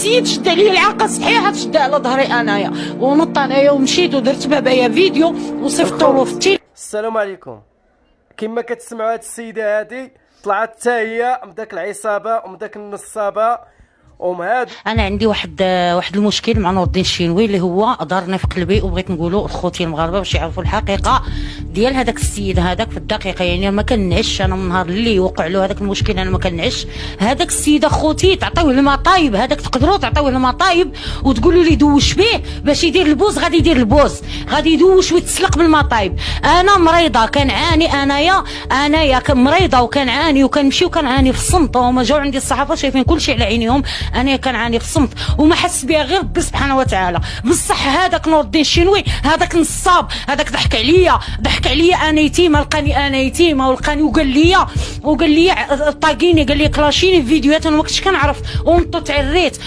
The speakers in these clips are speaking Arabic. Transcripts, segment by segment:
السيد شد عليا العاقه صحيحه تشد على ظهري انايا، ونط انايا ومشيت ودرت بابايا فيديو وصيفطو له في التيليفون. السلام عليكم. كما كتسمعوا هاد السيده هادي طلعت حتى هي من داك العصابه ومن داك النصابه هادو. انا عندي واحد المشكل مع نور الدين الشينوي اللي هو ضرني في قلبي، وبغيت نقولوا لخوتي المغاربه باش يعرفوا الحقيقه ديال هذاك السيد هذاك في الدقيقه. يعني ما كنعش انا من نهار اللي وقع له هذاك المشكل، انا ما كنعش. هذاك السيد اخوتي تعطيوه المطايب، هذاك تقدروا تعطيوه المطايب وتقولوا لي دوش به باش يدير البوز، غادي يدير البوز، غادي يدوش ويتسلق بالمطايب. انا مريضه كنعاني، انايا مريضه وكنعاني وكنمشي وكنعاني في الصمت، وهما جاو عندي الصحافه شايفين كل شيء على عينيهم. انا كنعاني في الصمت وما حس بها غير ربي سبحانه وتعالى. بصح هذاك نور الدين الشينوي هذاك نصاب، هذاك ضحك عليا انا يتيمه، لقاني انا يتيمه ولقاني وقال لي طاقيني، قال لي كلاشيني في فيديوهات انا ما كنتش كنعرف، ونطت عريت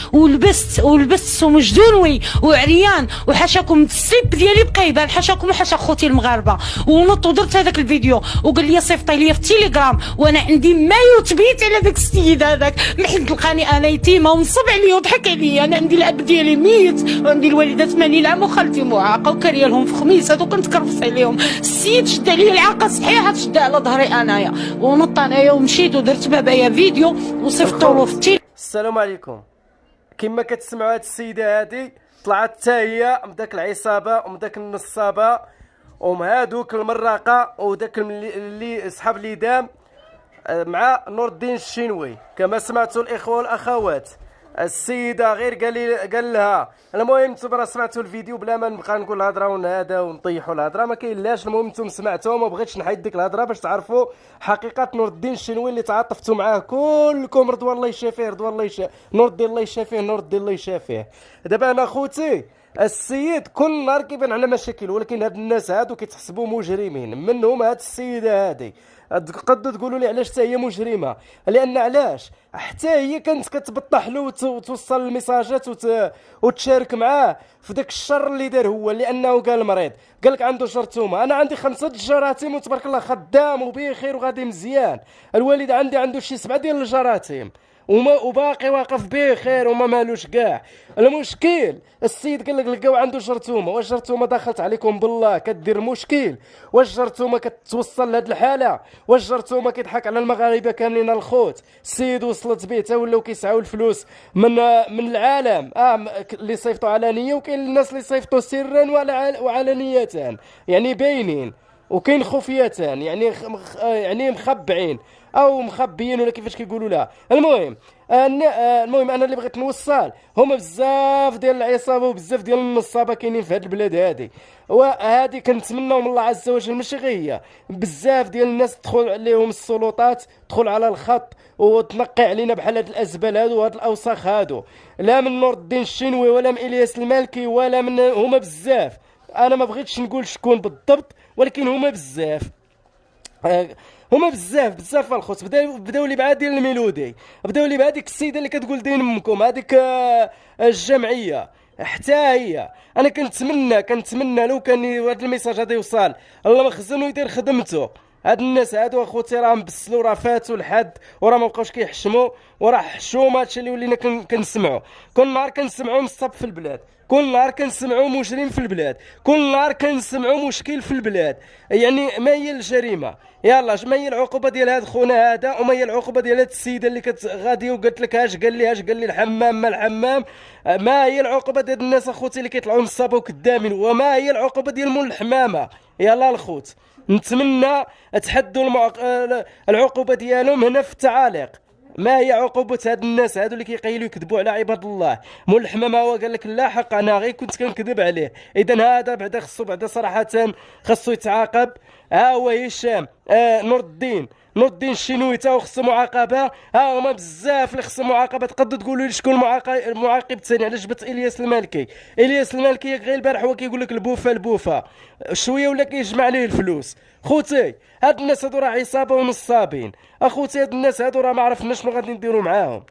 ولبست سمجدونوي وعريان وحاشاكم السليب ديالي بقى يبان، حاشاكم وحاشا خوتي المغاربه، ونط ودرت هذاك الفيديو وقال لي صيفطي لي في التليجرام، وانا عندي ما يثبت على ذاك السيد هذاك. محيت لقاني انا يتيمه ونصب عليا وضحك عليا. انا عندي الاب ديالي ميت وعندي الوالده 80 عام وخالتي معاقه وكاريه لهم في خميسات وكنت كنرفس عليهم. السيد شد عليا العاقه صحيحه تشد على ظهري انايا، ونط انايا ومشيت ودرت بابايا فيديو وصيفطو له في التليفون. السلام عليكم. كما كتسمعوا هاد السيده هادي طلعت حتى هي من داك العصابه ومن داك النصابه هادوك المراقه وداك اللي صحاب اليدام مع نور الدين الشينوي. كما سمعتوا الاخوه والاخوات، السيده غير قال لها. المهم نتوما راه سمعتوا الفيديو بلا ما نبقى نقول الهضره ونهذا ونطيحوا الهضره، ما كاينلاش. المهم نتوما سمعتوها، ما بغيتش نحيد ديك الهضره باش تعرفوا حقيقه نور الدين الشينوي اللي تعاطفتوا معاه كلكم. رضوان الله يشافيه، رضوان الله يشافيه، نور الدين الله يشافيه، نور الدين الله يشافيه. دابا انا خوتي السيد كل نهار كيبان على مشاكل، ولكن هاد الناس هادو كيتحسبوا مجرمين. منهم هاد السيده هادي قد تقولوا لي علاش حتى هي مجرمه، لان علاش حتى هي كانت كتبطح له وتوصل الميساجات وتشارك معاه في داك الشر اللي دار هو، لانه قال مريض، قال لك عنده جرثومه. انا عندي 5 جراثيم وتبارك الله خدام وبخير وغادي مزيان. الوالد عنده شي 7 ديال الجراثيم وباقي واقف بخير وما مالوش كاع. المشكل السيد قال لك لقاو عنده جرثومه. واش الجرثومه دخلت عليكم بالله كدير مشكل؟ واش الجرثومه كتوصل لهاد الحاله؟ واش الجرثومه كيضحك على المغاربه كاملين الخوت؟ السيد وصلت به حتى ولاو كيسعوا الفلوس من العالم اللي صيفطوا علانيه، وكاين الناس اللي صيفطوا سرا وعلانيه، يعني باينين، وكاين خفيتان، يعني مخبعين او مخبيين ولا كيفاش كيقولوا لها. المهم انا اللي بغيت نوصل، هما بزاف ديال العصابه وبزاف ديال النصابه كاينين في هذه البلاد هذه، وهذه كنتمناو من الله عز وجل ماشي غير هي، بزاف ديال الناس تدخل عليهم السلطات، تدخل على الخط وتنقي علينا بحال هاد الازبال هادو وهاد الاوساخ هادو. لا من نور الدين الشينوي ولا من الياس المالكي ولا من، هما بزاف. انا ما بغيتش نقول شكون بالضبط، ولكن هما بزاف، هما بزاف الخوت. بداو لي بعاد ديال الميلودي، بداو لي بهذيك السيده اللي كتقول دين امكم، هذيك الجمعيه حتى هي. انا كنتمنى لو كان هذا الميساج هذا يوصل، الله ما خزنو يدير خدمته. هاد الناس هادو اخوتي راه مبسلوا، راه فاتوا الحد، وراه ما بقاوش كيحشموا، وراه حشومه. هادشي اللي ولينا كنسمعوا كل نهار، كنسمعوا مصاب في البلاد، كل نهار كنسمعوا مجرم في البلاد، كل نهار كنسمعوا مشكل في البلاد. يعني ما هي الجريمه؟ يلا ما هي العقوبه ديال هاد خونا هذا، وما هي العقوبه ديال هاد السيده اللي غادي وقالت لك قال لي الحمام ما الحمام؟ ما هي العقوبه ديال الناس اخوتي اللي كيطلعوا نصابه وكدامين؟ وما هي العقوبه ديال مول الحمامه؟ يلا الخوت نتمنى تحدوا العقوبه ديالهم هنا في التعاليق. ما هي عقوبة هاد الناس هادو اللي كيقيلوا يكذبوا على عباد الله؟ مول الحمامه هو قال لك لا حق، انا غير كنت كنكذب عليه. اذا هذا بعدا خصو، بعدا صراحه خصو يتعاقب. ها هو هشام نور الدين الشينوي تا هو خصو معاقبه. ها هما بزاف اللي خصو معاقبه. تقدروا تقولوا لي شكون المعاقب الثاني؟ علاش جبت الياس المالكي غير البارح هو كيقول لك البوفه شويه ولا كيجمع عليه الفلوس. خوتي هاد الناس هادو راه عصابه ونصابين اخوتي، هاد الناس هادو راه ما عرفناش شنو غادي نديروا معاهم.